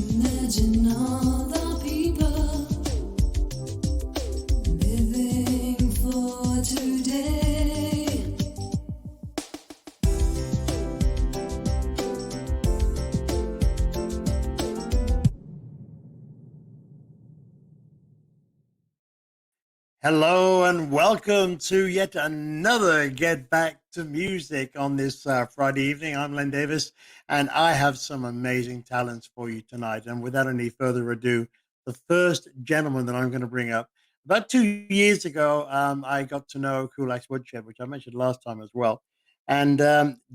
Imagine all the people living for today. Hello and welcome to yet another Get Back to Music on this Friday evening. I'm Len Davis and I have some amazing talents for you tonight. And without any further ado, the first gentleman that I'm going to bring up. About 2 years ago, I got to know Kulak's Woodshed, which I mentioned last time as well. And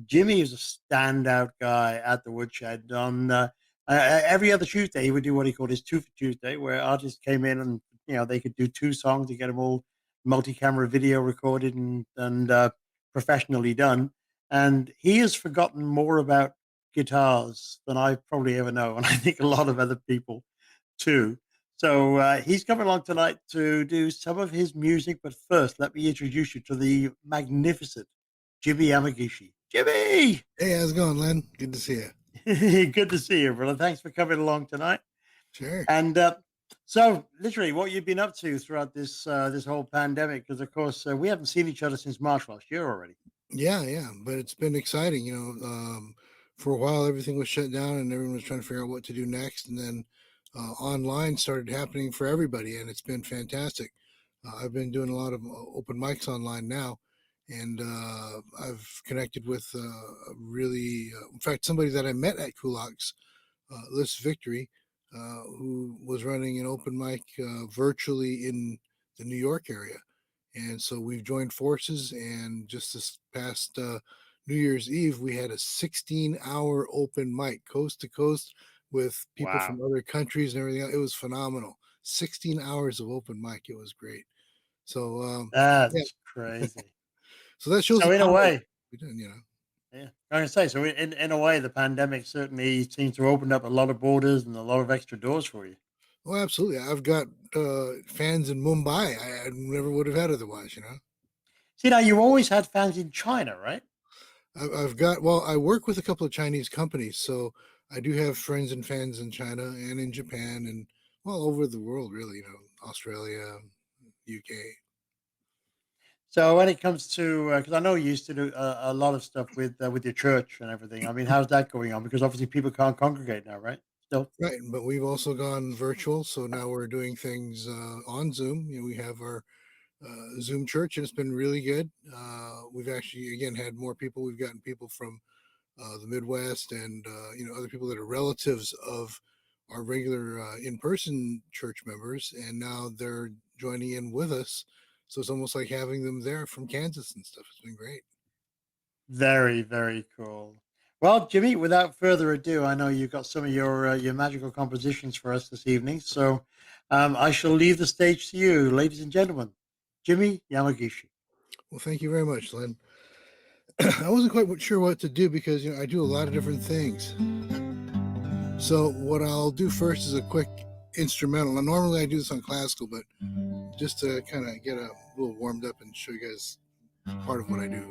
Jimmy is a standout guy at the Woodshed. On every other Tuesday, he would do what he called his Two for Tuesday, where artists came in and they could do two songs to get them all multi-camera video recorded and professionally done. And he has forgotten more about guitars than I probably ever know, and I think a lot of other people too. So he's coming along tonight to do some of his music. But first, let me introduce you to the magnificent Jimmy Yamagishi. Jimmy! Hey, how's it going, Len? Good to see you. Good to see you, brother. Thanks for coming along tonight. Sure. And so, literally, what you've been up to throughout this whole pandemic? Because, of course, we haven't seen each other since March last year already. Yeah, but it's been exciting. For a while everything was shut down and everyone was trying to figure out what to do next, and then online started happening for everybody, and it's been fantastic. I've been doing a lot of open mics online now, and I've connected with really, in fact, somebody that I met at Kulak's, Liz Victory, who was running an open mic virtually in the New York area. And so we've joined forces, and just this past New Year's Eve, we had a 16-hour open mic, coast to coast, with people from other countries and everything else. It was phenomenal. 16 hours of open mic. It was great. So That's yeah. crazy. So that shows So, in a way, we did, yeah, I'm gonna say, so in a way, the pandemic certainly seems to open up a lot of borders and a lot of extra doors for you. Oh, absolutely. I've got fans in Mumbai I never would have had otherwise. See, now you always had fans in China, right? I've got, well, I work with a couple of Chinese companies, so I do have friends and fans in China and in Japan and, well, over the world, really, Australia, UK. So when it comes to, because I know you used to do a lot of stuff with your church and everything. I mean, how's that going on? Because obviously people can't congregate now, right? Still. Right, but we've also gone virtual, so now we're doing things on Zoom. We have our Zoom church, and it's been really good. We've actually, again, had more people. We've gotten people from the Midwest and other people that are relatives of our regular in-person church members, and now they're joining in with us. So it's almost like having them there from Kansas and stuff. It's been great. Very, very cool. Well, Jimmy, without further ado, I know you've got some of your magical compositions for us this evening, so I shall leave the stage to you, ladies and gentlemen. Jimmy Yamagishi. Well, thank you very much, Len. I wasn't quite sure what to do because I do a lot of different things. So what I'll do first is a quick instrumental. Now, normally I do this on classical, but just to kind of get a little warmed up and show you guys part of what I do.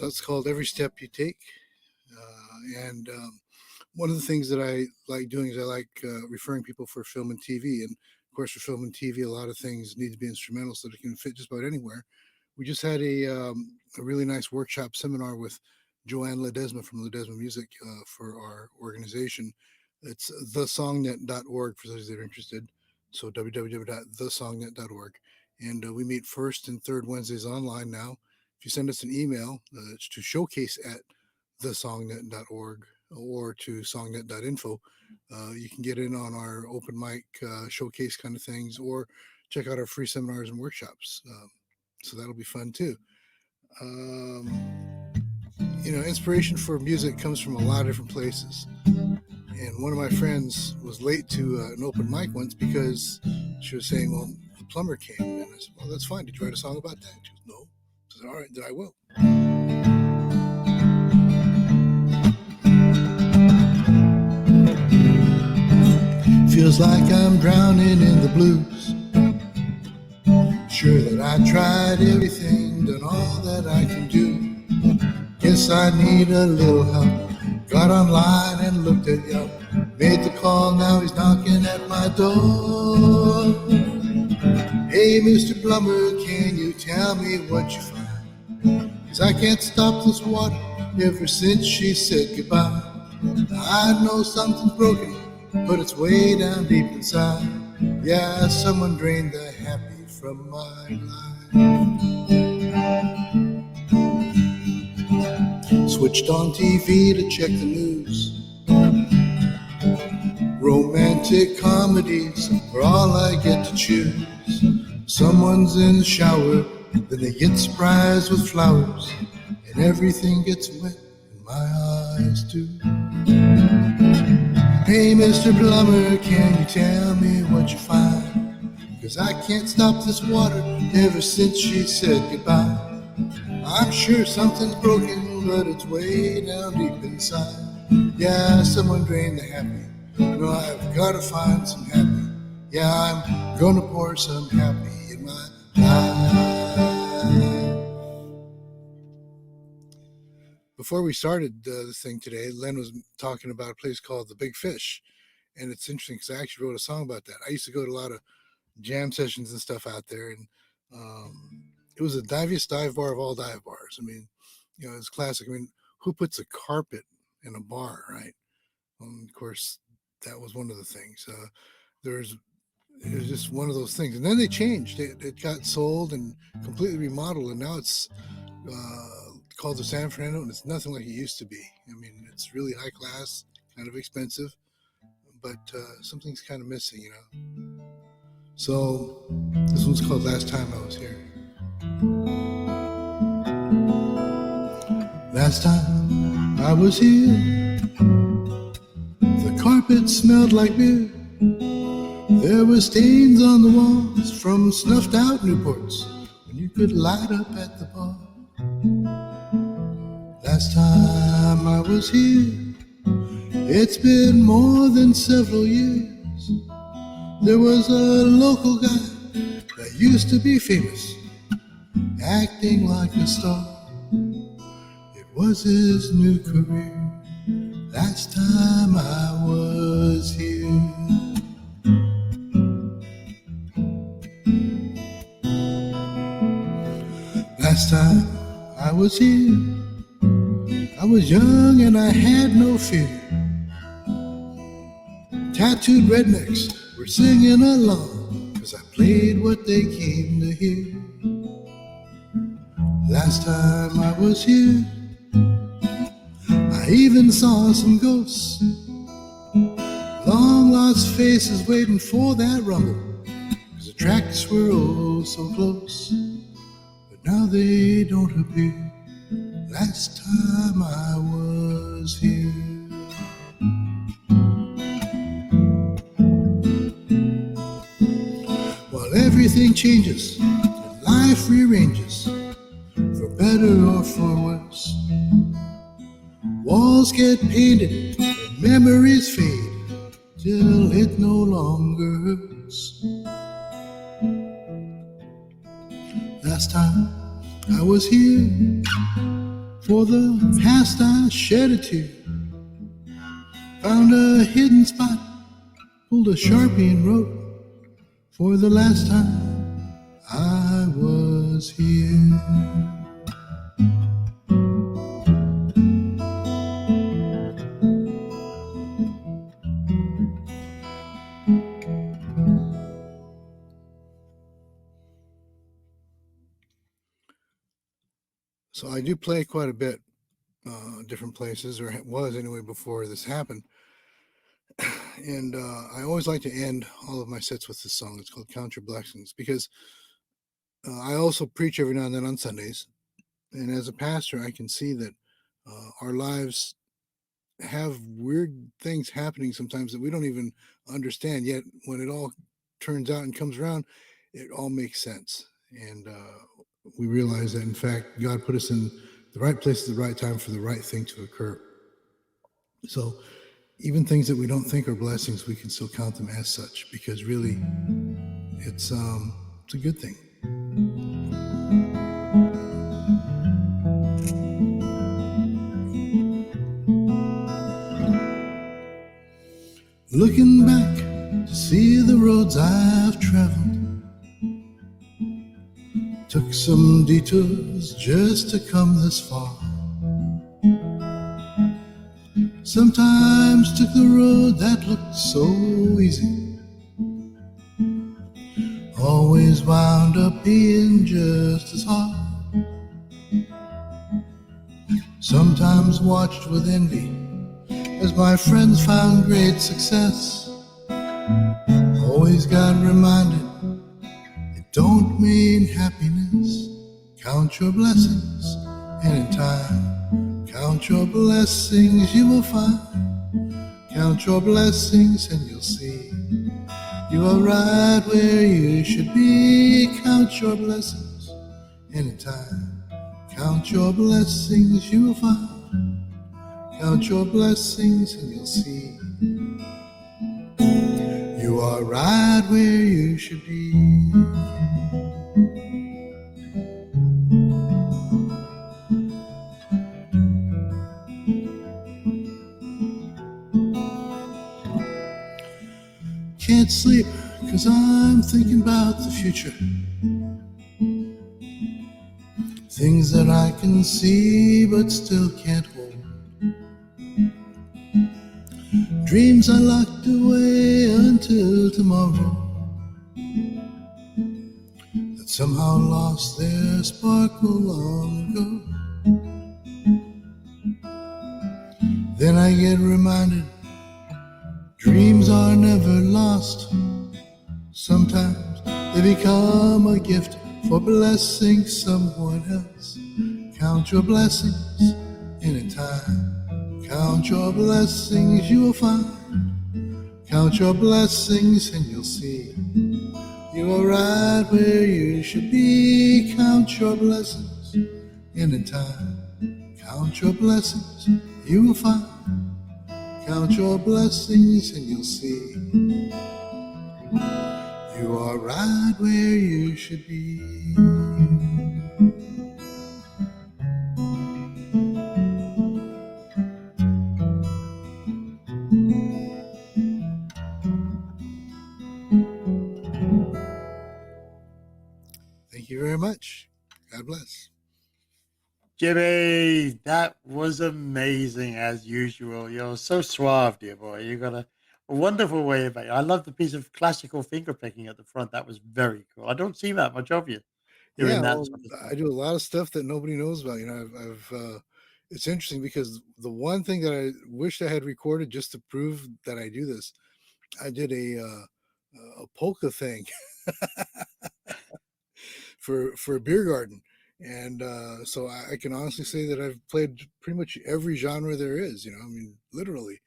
So that's called Every Step You Take. And one of the things that I like doing is I like referring people for film and TV. And of course, for film and TV, a lot of things need to be instrumental so that it can fit just about anywhere. We just had a really nice workshop seminar with Joanne Ledesma from Ledesma Music for our organization. It's thesongnet.org for those that are interested. So www.thesongnet.org. And we meet first and third Wednesdays online now. If you send us an email, it's to showcase@thesongnet.org or to songnet.info. You can get in on our open mic showcase kind of things, or check out our free seminars and workshops. So that'll be fun too. Inspiration for music comes from a lot of different places. And one of my friends was late to an open mic once because she was saying, well, the plumber came. And I said, well, that's fine. Did you write a song about that? She goes, no. I said, all right, then I will. Feels like I'm drowning in the blues. Sure that I tried everything, done all that I can do. Guess I need a little help. Got online and looked at Yelp. Made the call, now he's knocking at my door. Hey, Mr. Plumber, can you tell me what you find? 'Cause I can't stop this water ever since she said goodbye. I know something's broken, but it's way down deep inside. Yeah, someone drained the happy from my life. Switched on TV to check the news. Romantic comedies are all I get to choose. Someone's in the shower, then they get surprised with flowers, and everything gets wet in my eyes too. Hey, Mr. Plumber, can you tell me what you find? 'Cause I can't stop this water ever since she said goodbye. I'm sure something's broken, but it's way down deep inside. Yeah, someone drained the happy. No, I've got to find some happy. Yeah, I'm gonna pour some happy in my life. Before we started this thing today, Len was talking about a place called The Big Fish. And it's interesting because I actually wrote a song about that. I used to go to a lot of jam sessions and stuff out there. And it was the diviest dive bar of all dive bars. I mean, it's classic. I mean, who puts a carpet in a bar, right? Of course, that was one of the things. It was just one of those things. And then they changed. It got sold and completely remodeled. And now it's called the San Fernando, and it's nothing like it used to be. I mean, it's really high class, kind of expensive, but something's kind of missing, So this one's called Last Time I Was Here. Last time I was here, the carpet smelled like beer. There were stains on the walls from snuffed out Newports when you could light up at the bar. Last time I was here, it's been more than several years. There was a local guy that used to be famous, acting like a star. It was his new career. Last time I was here. Last time I was here, I was young and I had no fear. Tattooed rednecks were singing along, 'cause I played what they came to hear. Last time I was here, I even saw some ghosts, long lost faces waiting for that rumble, 'cause the tracks were oh so close, but now they don't appear. Last time I was here. While everything changes and life rearranges, for better or for worse, walls get painted and memories fade till it no longer hurts. Last time I was here, For the past I shed a tear, found a hidden spot, pulled a Sharpie and wrote, for the last time I was here. So I do play quite a bit, different places, or was anyway before this happened. And I always like to end all of my sets with this song. It's called Count Your Blessings, because I also preach every now and then on Sundays. And as a pastor, I can see that our lives have weird things happening sometimes that we don't even understand. Yet when it all turns out and comes around, it all makes sense. And we realize that, in fact, God put us in the right place at the right time for the right thing to occur. So even things that we don't think are blessings, we can still count them as such, because really it's a good thing. Looking back to see the roads I've traveled, took some detours just to come this far. Sometimes took the road that looked so easy, always wound up being just as hard. Sometimes watched with envy as my friends found great success. Always got reminded it don't mean happiness. Count your blessings, and in time, count your blessings you will find. Count your blessings and you'll see you are right where you should be. Count your blessings, and in time, count your blessings you will find. Count your blessings and you'll see you are right where you should be. Can't sleep 'cause I'm thinking about the future. Things that I can see but still can't hold. Dreams I locked away until tomorrow, that somehow lost their sparkle long ago. Then I get reminded dreams are never lost. Sometimes they become a gift for blessing someone else. Count your blessings, and in time, count your blessings you will find. Count your blessings and you'll see you are right where you should be. Count your blessings, and in time, count your blessings you will find. Count your blessings and you'll see you are right where you should be. Thank you very much. God bless. Jimmy, that was amazing as usual. You're so suave, dear boy. You got a wonderful way of it. I love the piece of classical finger picking at the front. That was very cool. I don't see that much of you Yeah, doing that well, sort of stuff. I do a lot of stuff that nobody knows about. It's interesting because the one thing that I wished I had recorded just to prove that I do this, I did a polka thing for a beer garden, and so I can honestly say that I've played pretty much every genre there is. I mean, literally.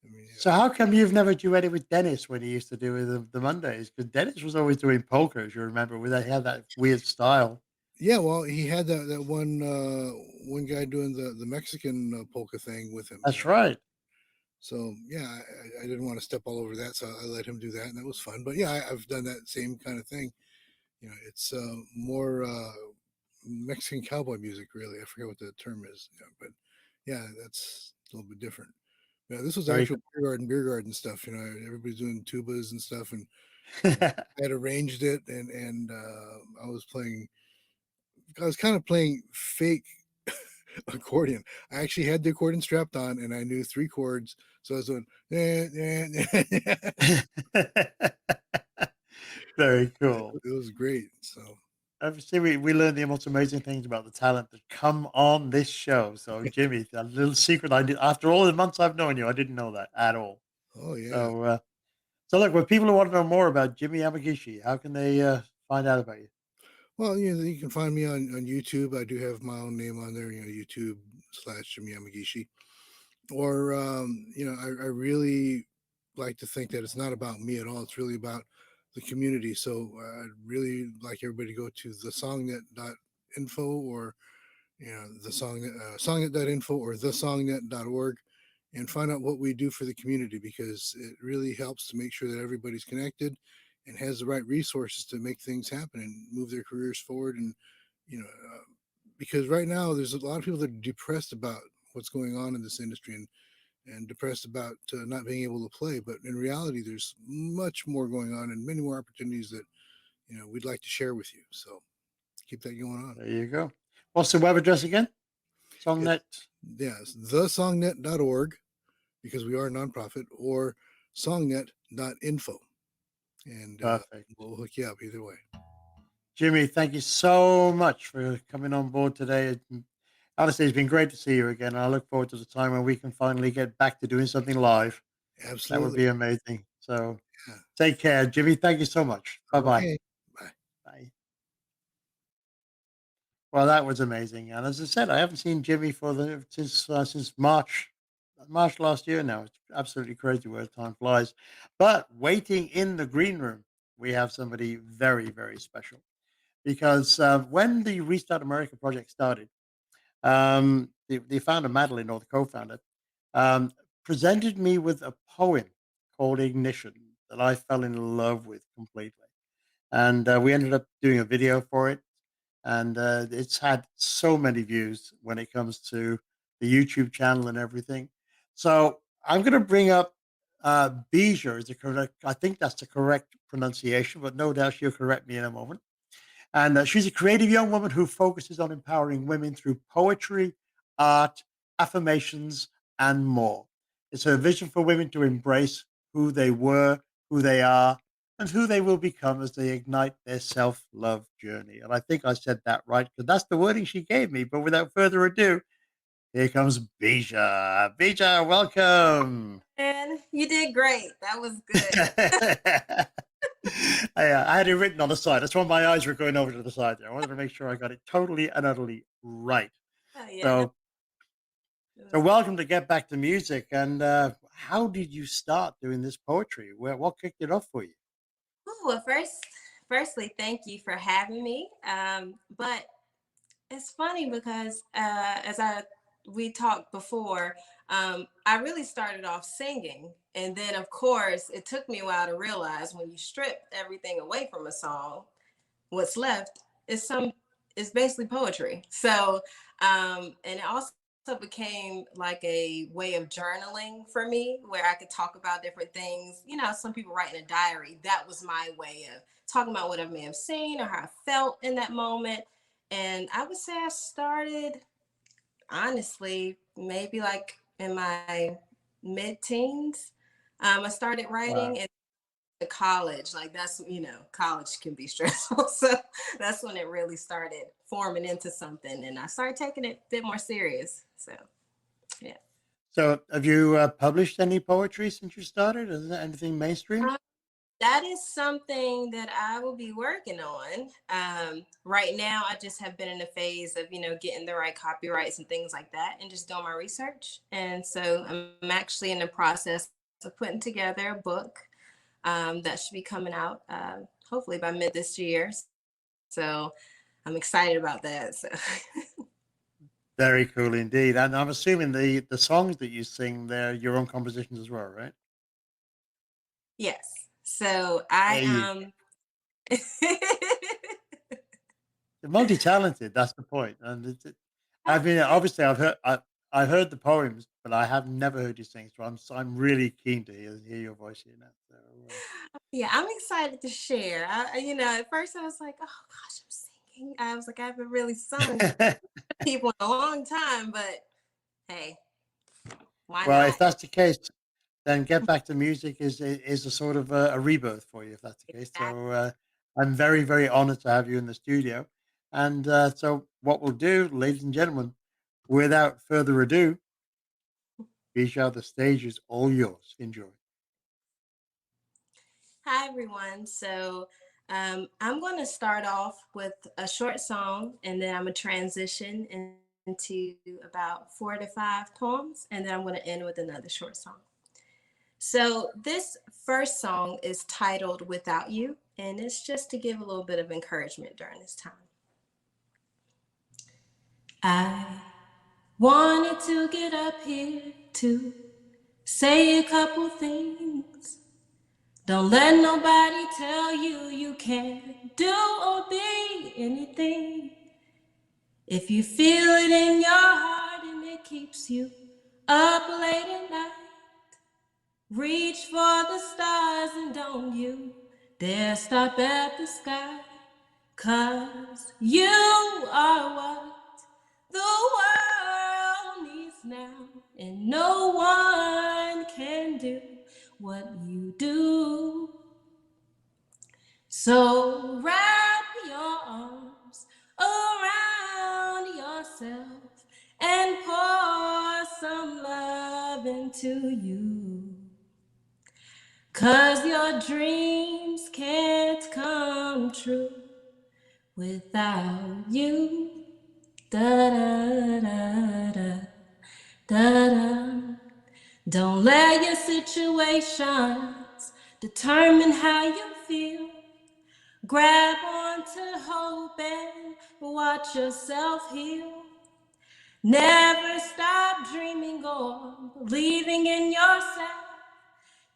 I mean, So how come you've never duetted with Dennis when he used to do the Mondays? Because Dennis was always doing polka, as you remember, where they had that weird style. yeah. Well, he had that one guy doing the Mexican polka thing with him. That's right. So yeah, I didn't want to step all over that, so I let him do that, and that was fun. But yeah, I've done that same kind of thing. It's more Mexican cowboy music. Really, I forget what the term is, but yeah, that's a little bit different. Yeah, this was Very actual beer garden stuff. Everybody's doing tubas and stuff, and cool. I had arranged it, and I was kind of playing fake accordion. I actually had the accordion strapped on, and I knew three chords, so I was doing. Very It cool. was great. So Obviously, we learned the most amazing things about the talent that come on this show. So, Jimmy, a little secret I did after all the months I've known you, I didn't know that at all. oh yeah. So, look, for people who want to know more about Jimmy Yamagishi, how can they find out about you? Well, you can find me on YouTube. I do have my own name on there. YouTube/Jimmy Yamagishi. Or I really like to think that it's not about me at all. It's really about the community. So I'd really like everybody to go to thesongnet.info, or the songnet.info, or thesongnet.org, and find out what we do for the community, because it really helps to make sure that everybody's connected and has the right resources to make things happen and move their careers forward. And you know because right now there's a lot of people that are depressed about what's going on in this industry, and depressed about not being able to play. But in reality, there's much more going on and many more opportunities that we'd like to share with you. So keep that going on. There you go. What's the web address again? Songnet. It's yes, thesongnet.org, because we are a nonprofit, or songnet.info, and Perfect. we'll hook you up either way. Jimmy, thank you so much for coming on board today. Honestly, it's been great to see you again. I look forward to the time when we can finally get back to doing something live. That would Absolutely. be amazing. So Yeah. take care, Jimmy. Thank you so much. Bye-bye. Okay. Bye. Bye. Well, that was amazing. And as I said, I haven't seen Jimmy since March last year now. It's absolutely crazy where time flies. But waiting in the green room, we have somebody very, very special. Because when the Restart America project started, the founder, Madeline, or the co-founder, um, presented me with a poem called Ignition that I fell in love with completely. And we ended up doing a video for it. And it's had so many views when it comes to the YouTube channel and everything. So I'm going to bring up Bija is the correct, I think that's the correct pronunciation, but no doubt she'll correct me in a moment. And she's a creative young woman who focuses on empowering women through poetry, art, affirmations, and more. It's her vision for women to embrace who they were, who they are, and who they will become as they ignite their self love journey. And I think I said that right because that's the wording she gave me. But without further ado, here comes Bija. Bija, welcome. And you did great. That was good. I had it written on the side. That's why my eyes were going over to the side there. I wanted to make sure I got it totally and utterly right. Oh, yeah, no, So, it so was welcome to Get Back to Music. And how did you start doing this poetry? What kicked it off for you? well, firstly, thank you for having me. But it's funny because as I we talked before, I really started off singing, and then of course it took me a while to realize when you strip everything away from a song, what's left is basically poetry. So and it also became like a way of journaling for me, where I could talk about different things. Some people write in a diary. That was my way of talking about what I may have seen or how I felt in that moment. And I would say I started, honestly, maybe like in my mid-teens. I started writing, Wow. and to college, like that's, college can be stressful. So that's when it really started forming into something, and I started taking it a bit more serious. So yeah. So, have you published any poetry since you started? Is there anything mainstream? Um, that is something that I will be working on. Right now, I just have been in a phase of, getting the right copyrights and things like that, and just doing my research. And so I'm actually in the process of putting together a book that should be coming out hopefully by mid this year. So I'm excited about that. So Very cool indeed. And I'm assuming the songs that you sing, they're your own compositions as well, right? yes. So There you I You're multi-talented. That's the point. And I Oh, mean, thank obviously, I've heard the poems, but I have never heard you sing. So I'm really keen to hear your voice here now. So yeah, I'm excited to share. At first I was like, oh gosh, I'm singing. I was like, I haven't really sung people in a long time, but hey, why well, if not? that's the case, then Get Back to Music is a sort of a rebirth for you, if that's the case. Exactly. So I'm very, very honored to have you in the studio. And so what we'll do, ladies and gentlemen, without further ado, Bija, the stage is all yours. Enjoy. Hi, everyone. I'm going to start off with a short song, and then I'm going to transition into about 4 to 5 poems, and then I'm going to end with another short song. So, this first song is titled Without You, and it's just to give a little bit of encouragement during this time. I wanted to get up here to say a couple things. Don't let nobody tell you you can't do or be anything. If you feel it in your heart and it keeps you up late at night, reach for the stars and don't you dare stop at the sky. 'Cause you are what the world needs now, and no one can do what you do. So wrap your arms around yourself and pour some love into you. 'Cause your dreams can't come true without you. Da da da da da da. Don't let your situations determine how you feel. Grab onto hope and watch yourself heal. Never stop dreaming or believing in yourself.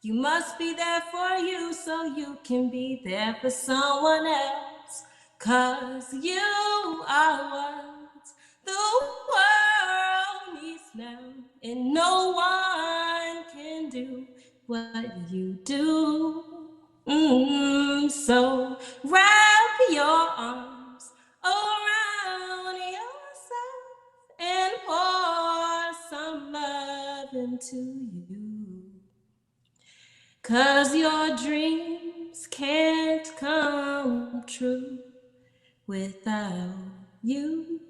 You must be there for you so you can be there for someone else. 'Cause you are what the world needs now, and no one can do what you do. So wrap your arms around yourself and pour some love into you. 'Cause your dreams can't come true without you.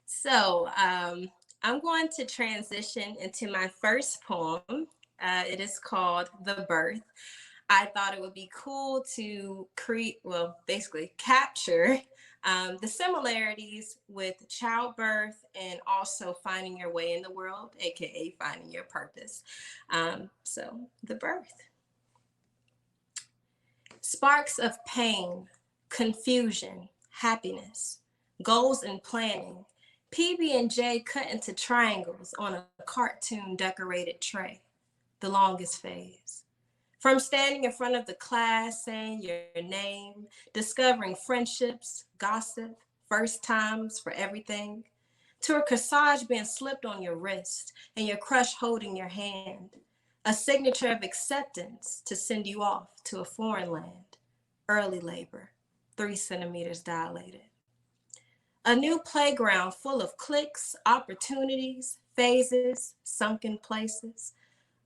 So I'm going to transition into my first poem. It is called The Birth. I thought it would be cool to basically capture the similarities with childbirth and also finding your way in the world, aka finding your purpose. The birth. Sparks of pain, confusion, happiness, goals and planning. PB&J cut into triangles on a cartoon decorated tray. The longest phase. From standing in front of the class, saying your name, discovering friendships, gossip, first times for everything, to a corsage being slipped on your wrist and your crush holding your hand, a signature of acceptance to send you off to a foreign land, early labor, 3 centimeters dilated. A new playground full of cliques, opportunities, phases, sunken places,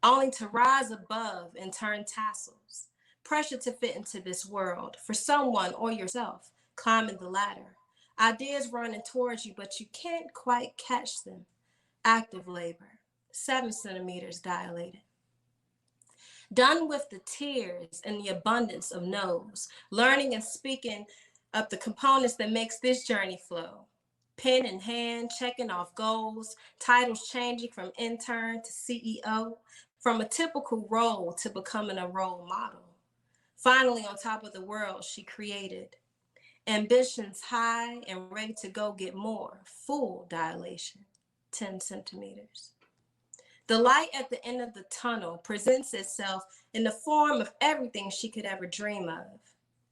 only to rise above and turn tassels. Pressure to fit into this world for someone or yourself, climbing the ladder. Ideas running towards you, but you can't quite catch them. Active labor, 7 centimeters dilated. Done with the tears and the abundance of no's, learning and speaking of the components that makes this journey flow. Pen in hand, checking off goals, titles changing from intern to CEO, from a typical role to becoming a role model. Finally, on top of the world she created. Ambitions high and ready to go get more, full dilation, 10 centimeters. The light at the end of the tunnel presents itself in the form of everything she could ever dream of.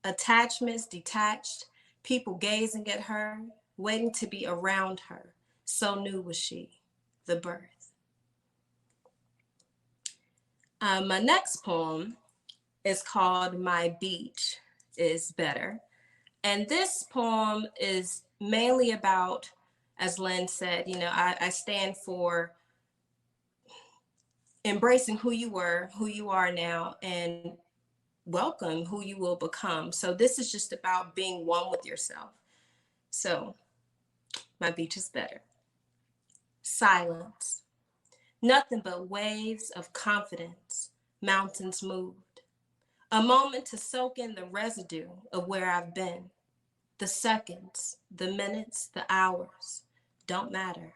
Attachments detached, people gazing at her, waiting to be around her. So new was she, the birth. My next poem is called My Beach is Better. And this poem is mainly about, as Lynn said, I stand for embracing who you were, who you are now, and welcome who you will become. So this is just about being one with yourself. So my beach is better. Silence. Nothing but waves of confidence, mountains moved. A moment to soak in the residue of where I've been. The seconds, the minutes, the hours don't matter.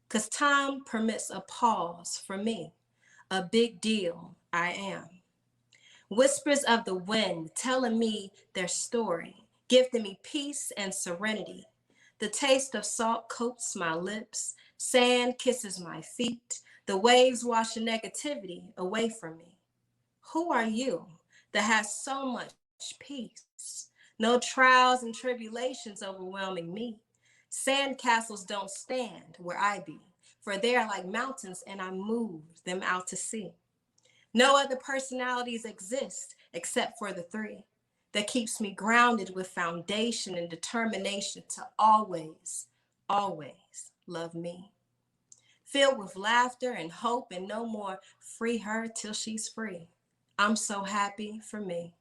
'Cause time permits a pause for me. A big deal I am. Whispers of the wind telling me their story, gifting me peace and serenity. The taste of salt coats my lips, sand kisses my feet, the waves wash the negativity away from me. Who are you that has so much peace? No trials and tribulations overwhelming me. Sand castles don't stand where I be, for they are like mountains and I move them out to sea. No other personalities exist except for the three that keeps me grounded with foundation and determination to always, always love me. Filled with laughter and hope and no more free her till she's free. I'm so happy for me.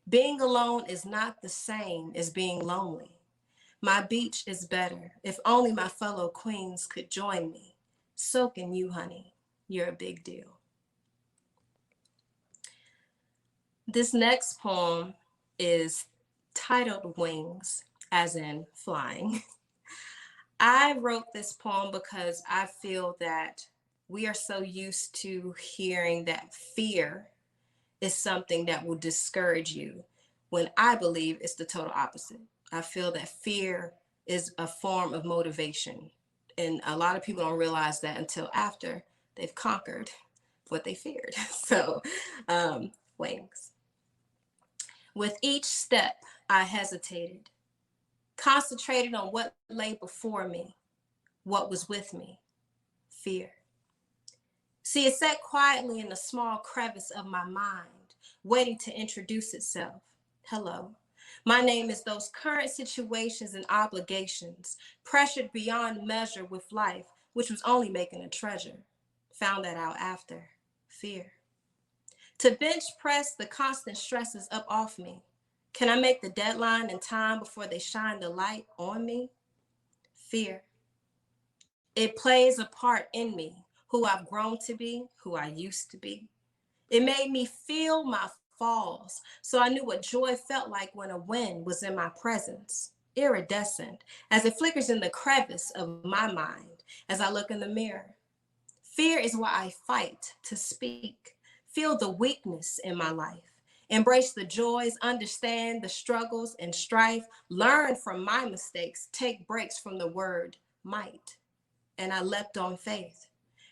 Being alone is not the same as being lonely. My beach is better. If only my fellow queens could join me. Soaking you, honey. You're a big deal. This next poem is titled Wings, as in flying. I wrote this poem because I feel that we are so used to hearing that fear is something that will discourage you, when I believe it's the total opposite. I feel that fear is a form of motivation. And a lot of people don't realize that until after they've conquered what they feared. So, wings. With each step, I hesitated, concentrated on what lay before me, what was with me, fear. See, it sat quietly in a small crevice of my mind, waiting to introduce itself. Hello. My name is those current situations and obligations, pressured beyond measure with life, which was only making a treasure. Found that out after. Fear. To bench press the constant stresses up off me. Can I make the deadline in time before they shine the light on me? Fear. It plays a part in me, who I've grown to be, who I used to be. It made me feel my falls, so I knew what joy felt like when a wind was in my presence, iridescent, as it flickers in the crevice of my mind as I look in the mirror. Fear is why I fight to speak, feel the weakness in my life, embrace the joys, understand the struggles and strife, learn from my mistakes, take breaks from the word might. And I leapt on faith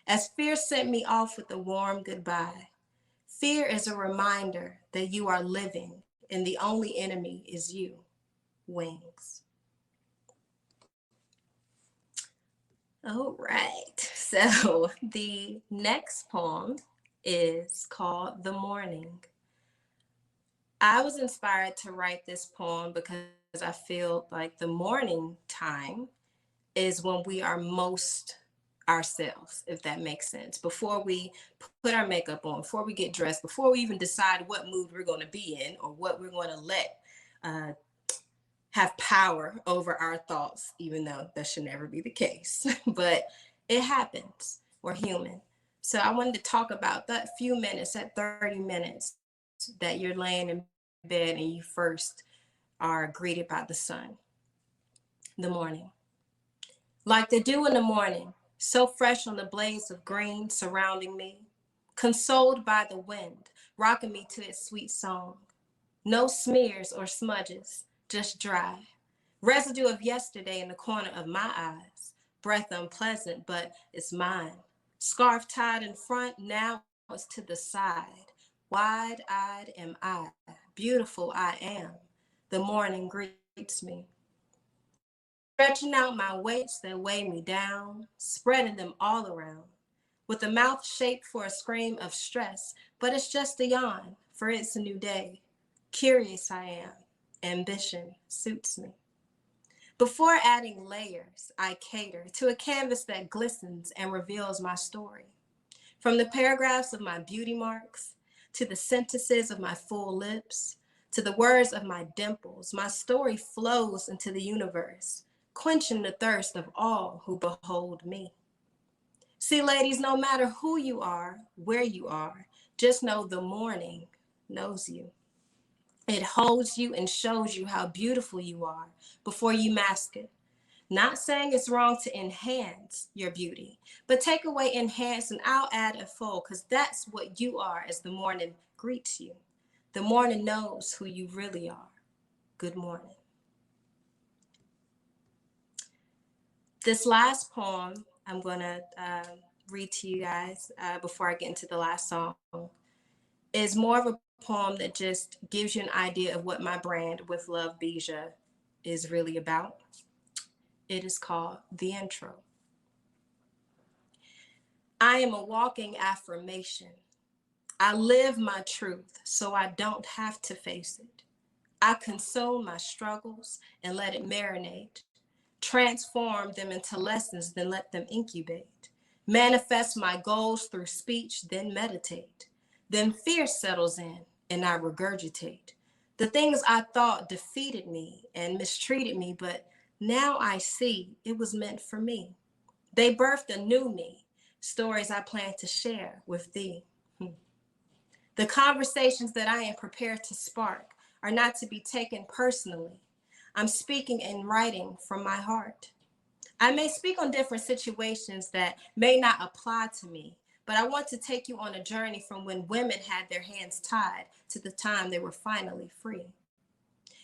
as fear sent me off with a warm goodbye. Fear is a reminder that you are living and the only enemy is you. Wings. All right. So the next poem is called The Morning. I was inspired to write this poem because I feel like the morning time is when we are most ourselves, if that makes sense. Before we put our makeup on, before we get dressed, before we even decide what mood we're going to be in or what we're going to let have power over our thoughts, even though that should never be the case. But it happens. We're human. So I wanted to talk about that few minutes, that 30 minutes that you're laying in bed and you first are greeted by the sun. The morning. Like the dew in the morning, so fresh on the blades of green surrounding me, consoled by the wind, rocking me to its sweet song. No smears or smudges, just dry. Residue of yesterday in the corner of my eyes. Breath unpleasant, but it's mine. Scarf tied in front, now it's to the side. Wide-eyed am I, beautiful I am. The morning greets me, stretching out my weights that weigh me down, spreading them all around, with a mouth shaped for a scream of stress, but it's just a yawn, for it's a new day. Curious I am, ambition suits me. Before adding layers, I cater to a canvas that glistens and reveals my story. From the paragraphs of my beauty marks, to the sentences of my full lips, to the words of my dimples, my story flows into the universe, quenching the thirst of all who behold me. See, ladies, no matter who you are, where you are, just know the morning knows you. It holds you and shows you how beautiful you are before you mask it. Not saying it's wrong to enhance your beauty, but take away enhance and I'll add a full, because that's what you are as the morning greets you. The morning knows who you really are. Good morning. This last poem I'm going to read to you guys before I get into the last song is more of a poem that just gives you an idea of what my brand with Love Bija is really about. It is called The Intro. I am a walking affirmation. I live my truth so I don't have to face it. I consume my struggles and let it marinate, transform them into lessons, then let them incubate, manifest my goals through speech, then meditate. Then fear settles in and I regurgitate the things I thought defeated me and mistreated me, but now I see it was meant for me. They birthed a new me, stories I plan to share with thee. The conversations that I am prepared to spark are not to be taken personally. I'm speaking and writing from my heart. I may speak on different situations that may not apply to me, but I want to take you on a journey from when women had their hands tied to the time they were finally free.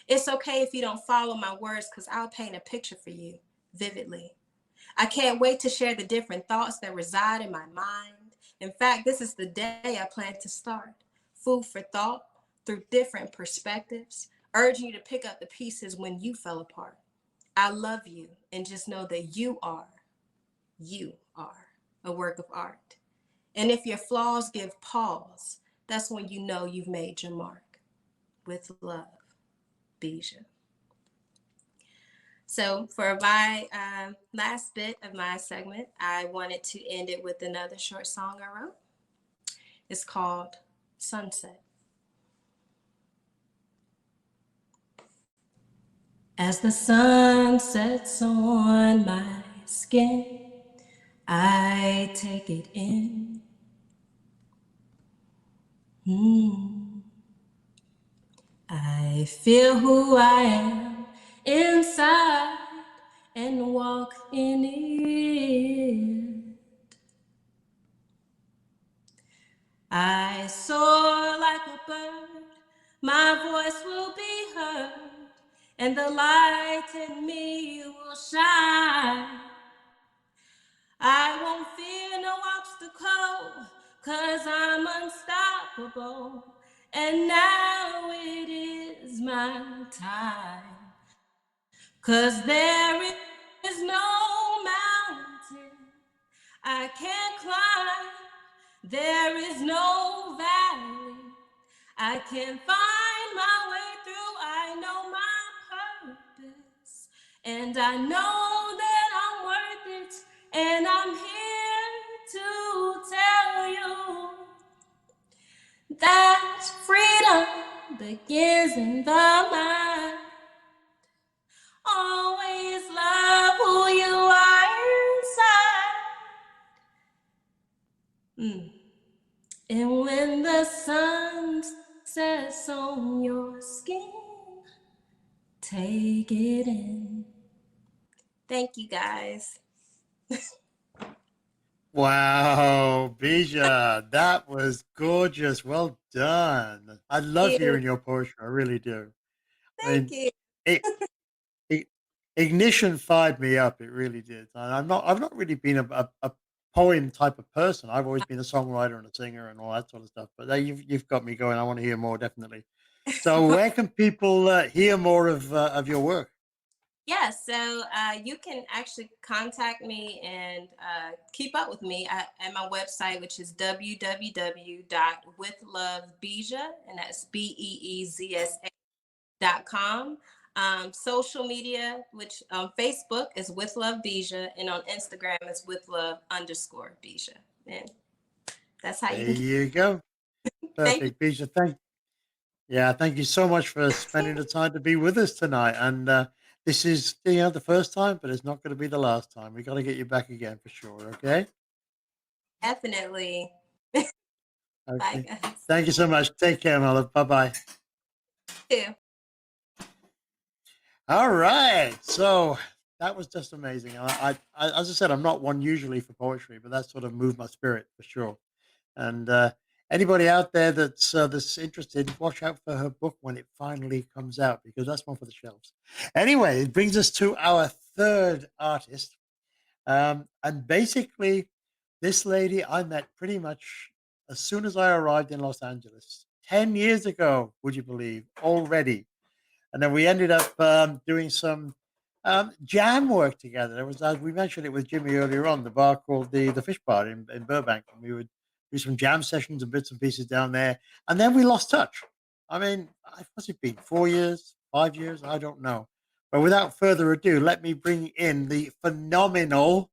It's okay if you don't follow my words, because I'll paint a picture for you vividly. I can't wait to share the different thoughts that reside in my mind. In fact, this is the day I plan to start. Food for thought through different perspectives, urging you to pick up the pieces when you fell apart. I love you, and just know that you are a work of art. And if your flaws give pause, that's when you know you've made your mark. With love, Bija. So for my last bit of my segment, I wanted to end it with another short song I wrote. It's called Sunset. As the sun sets on my skin, I take it in. I feel who I am inside and walk in it. I soar like a bird, my voice will be heard, and the light in me will shine. I won't fear no obstacle, 'cause I'm unstoppable, and now it is my time. 'Cause there is no mountain I can't climb, there is no valley I can find my way through. I know my purpose, and I know that I'm worth it, and I'm here to tell you that freedom begins in the mind. Always love who you are inside. And when the sun sets on your skin, take it in. Thank you, guys. Wow, Bija, that was gorgeous. Well done. I love Thank you. hearing your poetry. I really do. I Thank mean, you. it, it ignition fired me up. It really did. And I've not really been a poem type of person. I've always been a songwriter and a singer and all that sort of stuff. But you've got me going. I want to hear more, definitely. So where can people hear more of your work? Yes, so you can actually contact me and keep up with me at my website, which is www.withlovebija, and that's BEEZSA.com. Social media, which on Facebook is With Love Bija, and on Instagram is With Love _ Bija. And that's how you There can you go. thank you. Perfect, Bija. Thank you so much for spending the time to be with us tonight. And this is the first time, but it's not going to be the last time. We got to get you back again for sure. Okay. Definitely. Bye, Okay. guys. Thank you so much. Take care, my love. Bye bye. Too. All right. So that was just amazing. As I said, I'm not one usually for poetry, but that sort of moved my spirit for sure. And anybody out there that's interested, watch out for her book when it finally comes out because that's one for the shelves. Anyway, it brings us to our third artist, and basically, this lady I met pretty much as soon as I arrived in Los Angeles 10 years ago. Would you believe already? And then we ended up doing some jam work together. There was, as we mentioned it with Jimmy earlier on, the bar called the Fish Bar in Burbank, and we would do some jam sessions and bits and pieces down there. And then we lost touch. I mean, what's it been? 4 years, 5 years? I don't know. But without further ado, let me bring in the phenomenal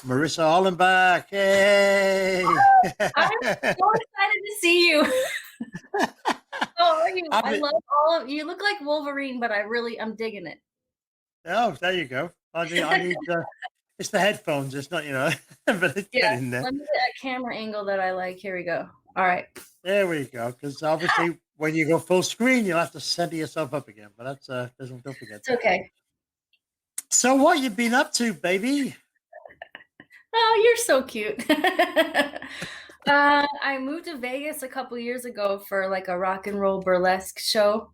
Marissa Hollenbach. Hey! I'm so excited to see you. How are you? I love all of you. Look like Wolverine, but I'm digging it. Oh, there you go. I need it's the headphones. It's not, but it's getting there. Let me get a camera angle that I like. Here we go. All right. There we go. Because obviously, when you go full screen, you'll have to center yourself up again. But that's don't forget. It's okay. So, what you been up to, baby? Oh, you're so cute. I moved to Vegas a couple years ago for like a rock and roll burlesque show,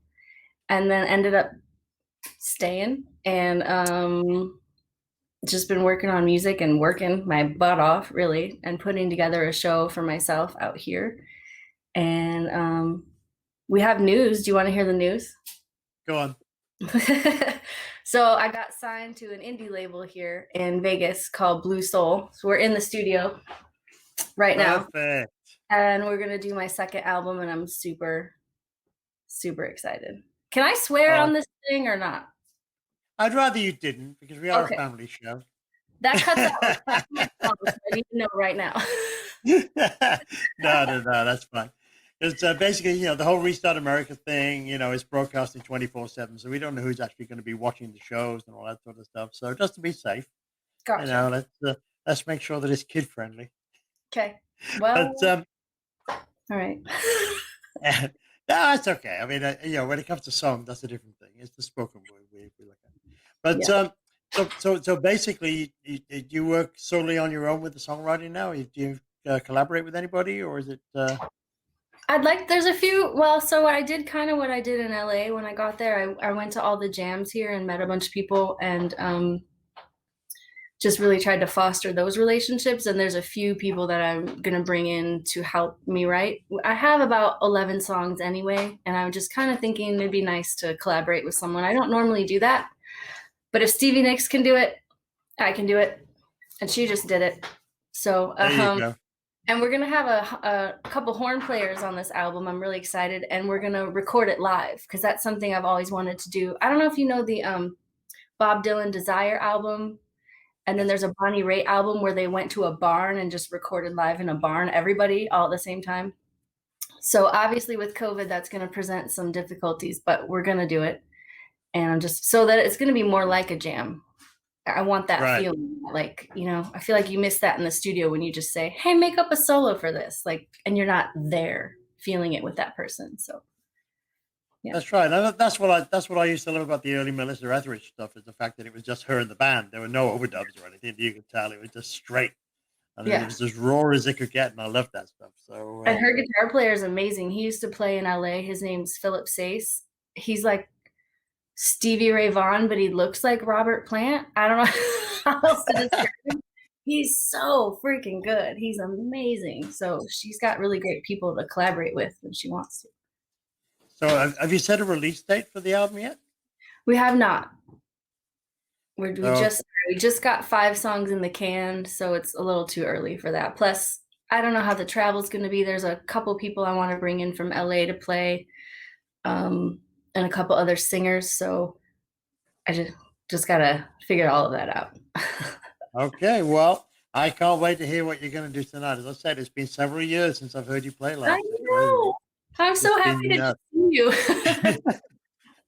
and then ended up staying and just been working on music and working my butt off really and putting together a show for myself out here. And we have news. Do you want to hear the news? Go on. So I got signed to an indie label here in Vegas called Blue Soul. So we're in the studio right now. Perfect. And we're going to do my second album, and I'm super, super excited. Can I swear on this thing or not? I'd rather you didn't because we are a family show. That cuts out half my songs, so I need to know right now. No, that's fine. It's basically, the whole Restart America thing, is broadcasting 24/7. So we don't know who's actually going to be watching the shows and all that sort of stuff. So just to be safe, Gotcha. Let's make sure that it's kid friendly. Okay. Well, but, all right. No, that's okay. I mean, when it comes to song, that's a different thing. It's the spoken word we look at. But so basically, you work solely on your own with the songwriting now? Do you collaborate with anybody, or is it? There's a few. Well, so I did kind of what I did in LA when I got there. I went to all the jams here and met a bunch of people and just really tried to foster those relationships. And there's a few people that I'm going to bring in to help me write. I have about 11 songs anyway, and I'm just kind of thinking it'd be nice to collaborate with someone. I don't normally do that, but if Stevie Nicks can do it, I can do it. And she just did it. So, there you go. And we're going to have a couple horn players on this album. I'm really excited. And we're going to record it live because that's something I've always wanted to do. I don't know if you know the Bob Dylan Desire album. And then there's a Bonnie Raitt album where they went to a barn and just recorded live in a barn, everybody all at the same time. So obviously with COVID, that's going to present some difficulties, but we're going to do it. And I'm just so that it's going to be more like a jam. I want that feeling, like, I feel like you miss that in the studio when you just say, hey, make up a solo for this, like, and you're not there feeling it with that person. So yeah. That's right. And that's what I used to love about the early Melissa Etheridge stuff, is the fact that it was just her and the band. There were no overdubs or anything. You could tell it was just straight. And it was as raw as it could get, and I love that stuff. So and her guitar player is amazing. He used to play in LA. His name's Philip Sace. He's like Stevie Ray Vaughan, but he looks like Robert Plant. I don't know how else to describe him. He's so freaking good. He's amazing. So she's got really great people to collaborate with when she wants to. So have you set a release date for the album yet? We have not. Oh. We just got 5 songs in the can, so it's a little too early for that. Plus, I don't know how the travel's going to be. There's a couple people I want to bring in from LA to play, and a couple other singers. So I just gotta figure all of that out. Okay, well, I can't wait to hear what you're going to do tonight. As I said, it's been several years since I've heard you play I live. It's know. I'm so it's happy been, to see you.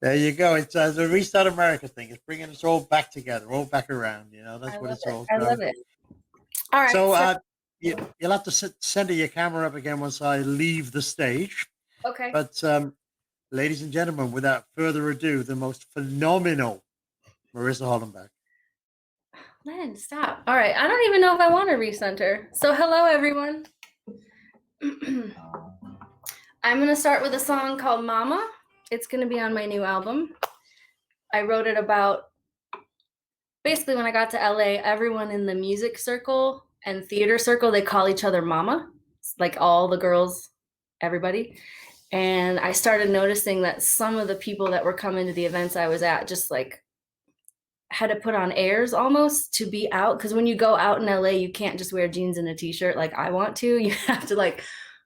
there you go. It's the Restart America thing. It's bringing us all back together, all back around. You know, that's what it's all I about. love it. All right. So you'll have to center your camera up again once I leave the stage. Okay. But ladies and gentlemen, without further ado, the most phenomenal Marissa Hollenbeck. Len, stop. All right. I don't even know if I want to recenter. So hello, everyone. I'm going to start with a song called Mama. It's going to be on my new album. I wrote it about, basically when I got to LA, everyone in the music circle and theater circle, they call each other Mama. It's like all the girls, everybody. And I started noticing that some of the people that were coming to the events I was at just like had to put on airs almost to be out. Because when you go out in LA, you can't just wear jeans and a t-shirt like I want to. You have to like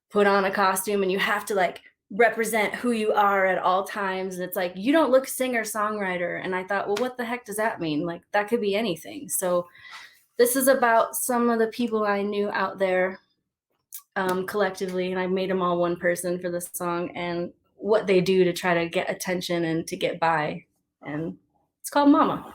put on a costume and you have to like represent who you are at all times. And it's like, you don't look singer-songwriter. And I thought, well, what the heck does that mean? Like that could be anything. So this is about some of the people I knew out there collectively, and I made them all one person for this song and what they do to try to get attention and to get by. And it's called Mama.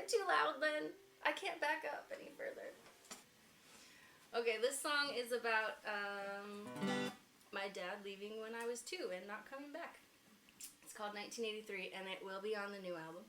it too loud, Lynn. I can't back up any further. Okay, this song is about my dad leaving when I was 2 and not coming back. It's called 1983, and it will be on the new album.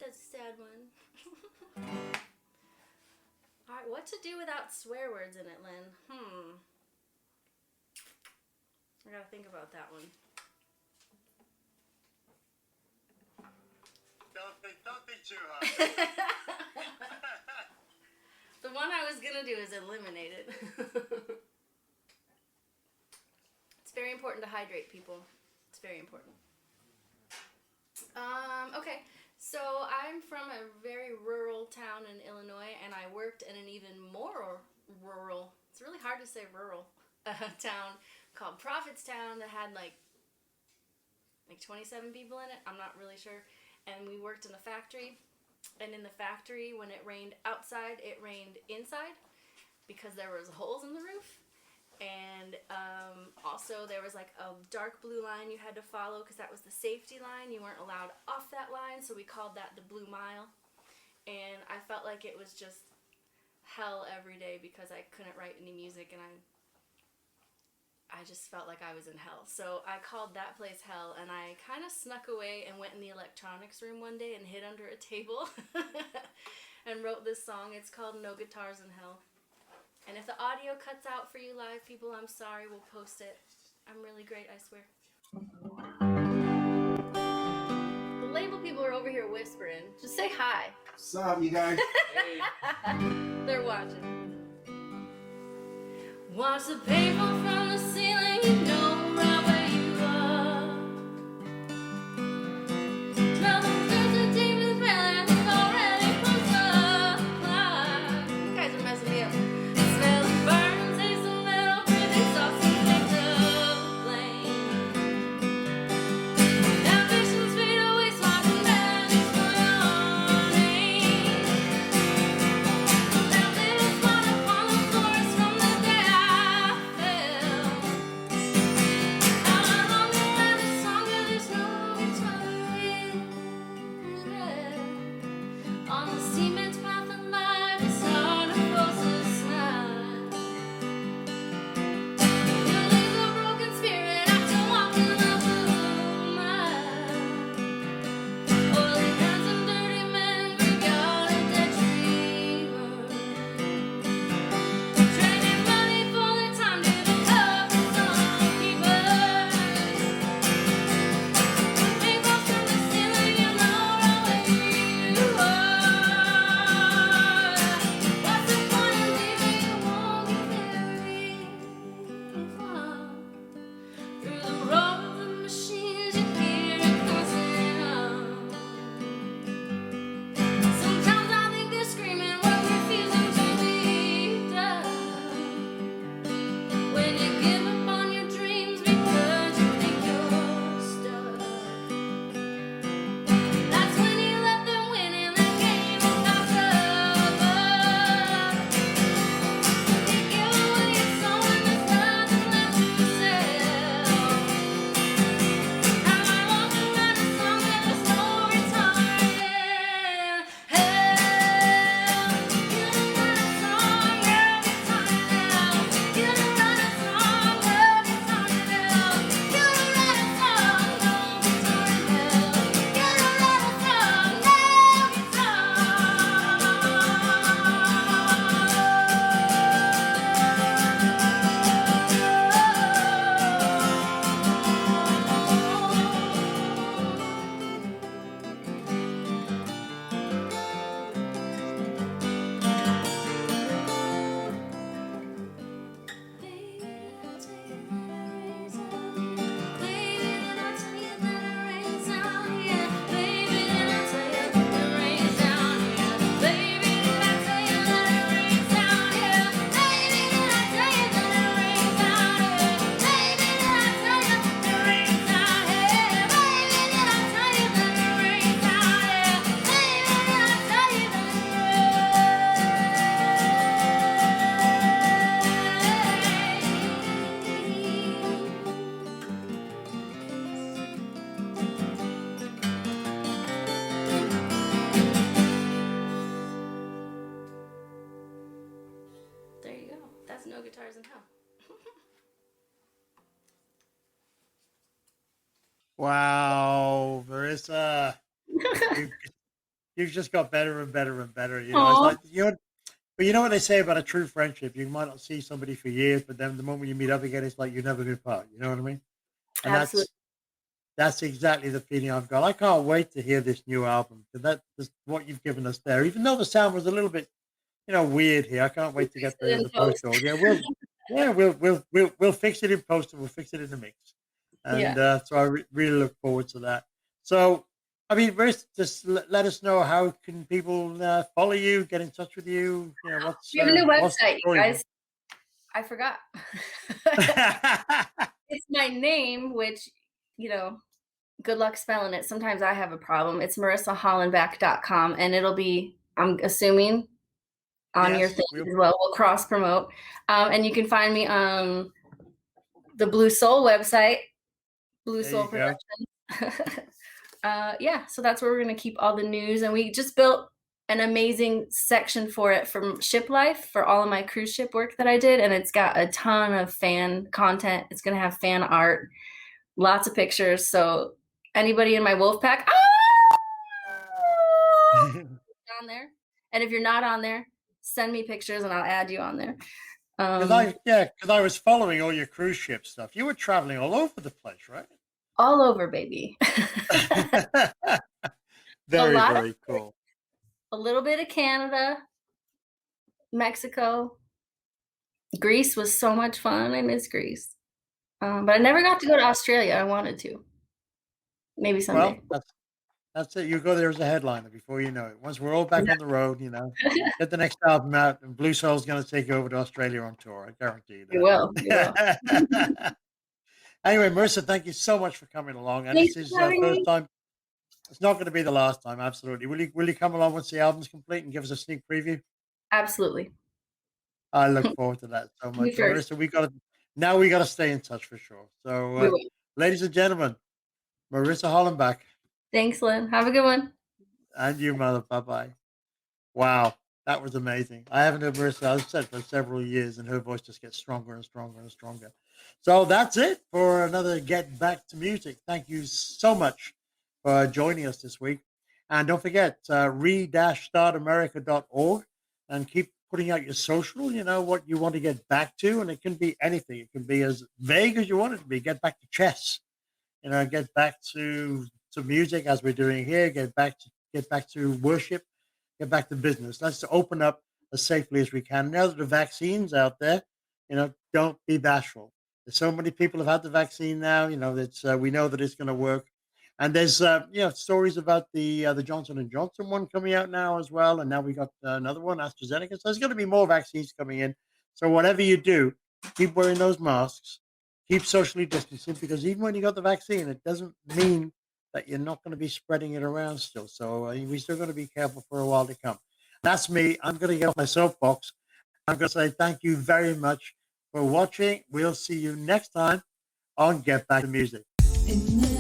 That's a sad one. Alright, what to do without swear words in it, Lynn? I gotta think about that one. Don't think too hard. The one I was gonna do is eliminate it. It's very important to hydrate, people. It's very important. Okay, so I'm from a very rural town in Illinois, and I worked in an even more rural, it's really hard to say rural, town called Prophetstown that had like like 27 people in it. I'm not really sure. And we worked in a factory. And in the factory, when it rained outside, it rained inside because there was holes in the roof. And also there was like a dark blue line you had to follow because that was the safety line. You weren't allowed off that line, so we called that the Blue Mile. And I felt like it was just hell every day because I couldn't write any music, and I just felt like I was in hell. So I called that place hell, and I kind of snuck away and went in the electronics room one day and hid under a table and wrote this song. It's called No Guitars in Hell. And if the audio cuts out for you live people, I'm sorry, we'll post it. I'm really great, I swear. The label people are over here whispering. Just say hi. What's up, you guys? Hey. They're watching. Watch the paper from the ceiling, you know right where you are. Smell the fish of David's belly, it's already put up. You guys are messing me up. Smell the burn, taste the metal, pretty sauce and picked up flame. Ambitions fade away, swapping values for your name. That little spot upon the forest from the day I fell. How I long to learn the song, but there's no return. On the cement's path of life, it's hard to force a smile. You leave a broken spirit after walking the blue mile. Oily hands and dirty men, we got a dead dreamer. Trading money for their time, giving up the songkeepers. People from the ceiling, you know right where you are. What's the point of leaving? You won't get very far. Through the roar of the machines, you hear it coursing on. Sometimes I think they're screaming, we're refusing to be done. When you give up on your dreams because you think you're stuck, that's when you let them win in the game without cover. You give away your soul and there's nothing left to sell. How I long to write a song that there's no return. Hell, you don't write a song every time now. You don't write a song every time now. You don't write a song, no return hell. You don't write a song Baby, then I'll tell you that it rains out here. Baby, then I'll tell you that it rains out here. Baby, then I'll tell you that it rains out here. Baby, then I'll tell you that it rains out here. Baby, then I'll tell you that it rains out here. Baby, then I'll tell you that it rains out here. Baby, then I'll tell you that it There you go. That's No Guitars in Hell. Wow, Marissa, you, you've just got better and better and better. You know, it's Aw. like, you know, but you know what they say about a true friendship? You might not see somebody for years, but then the moment you meet up again, it's like you're never going to part. You know what I mean? And Absolutely. that's exactly the feeling I've got. I can't wait to hear this new album because that's what you've given us there. Even though the sound was a little bit, weird here, I can't wait to get Fix it in the post. post. We'll fix it in post and we'll fix it in the mix. And so I really look forward to that. So, I mean, Marissa, just let us know how can people follow you, get in touch with you. You know, We have a new what's the website, you story? guys. I forgot. It's my name, which, good luck spelling it. Sometimes I have a problem. It's marissahollenbach.com, and it'll be, I'm assuming, on your Yes, thing as well. We'll cross promote. And you can find me on the Blue Soul website, Blue there Soul you go. Productions. Yeah, so that's where we're going to keep all the news. And we just built an amazing section for it from Ship Life for all of my cruise ship work that I did. And it's got a ton of fan content. It's going to have fan art, lots of pictures. So anybody in my wolf pack, on there. And if you're not on there, send me pictures and I'll add you on there. Because I was following all your cruise ship stuff. You were traveling all over the place, right? All over, baby. Very, very cool. A little bit of Canada, Mexico. Greece was so much fun. I miss Greece. But I never got to go to Australia. I wanted to. Maybe someday. Well, that's it. You go there as a headliner before you know it. Once we're all back on the road, get the next album out, and Blue Soul's going to take you over to Australia on tour. I guarantee you that. You will. Anyway, Marissa, thank you so much for coming along. And Thanks this is for the having first me. time. It's not going to be the last time. Absolutely. Will you come along once the album's complete and give us a sneak preview? Absolutely. I look forward to that so much. Marissa, we got to stay in touch for sure. So, ladies and gentlemen, Marissa Hollenbach. Thanks, Lynn. Have a good one. And you, mother. Bye-bye. Wow, that was amazing. I haven't heard Marissa, I've said, for several years, and her voice just gets stronger and stronger and stronger. So that's it for another Get Back to Music. Thank you so much for joining us this week. And don't forget, re-startamerica.org, and keep putting out your social, what you want to get back to. And it can be anything. It can be as vague as you want it to be. Get back to chess, get back to music as we're doing here, get back to worship, get back to business. Let's open up as safely as we can. Now that the vaccine's out there, don't be bashful. There's so many people have had the vaccine now. That's we know that it's going to work. And there's stories about the Johnson & Johnson one coming out now as well. And now we got another one, AstraZeneca. So there's going to be more vaccines coming in. So whatever you do, keep wearing those masks, keep socially distancing, because even when you got the vaccine, it doesn't mean that you're not going to be spreading it around still. So we're still going to be careful for a while to come. That's me. I'm going to get off my soapbox. I'm going to say thank you very much for watching. We'll see you next time on Get Back to Music. In the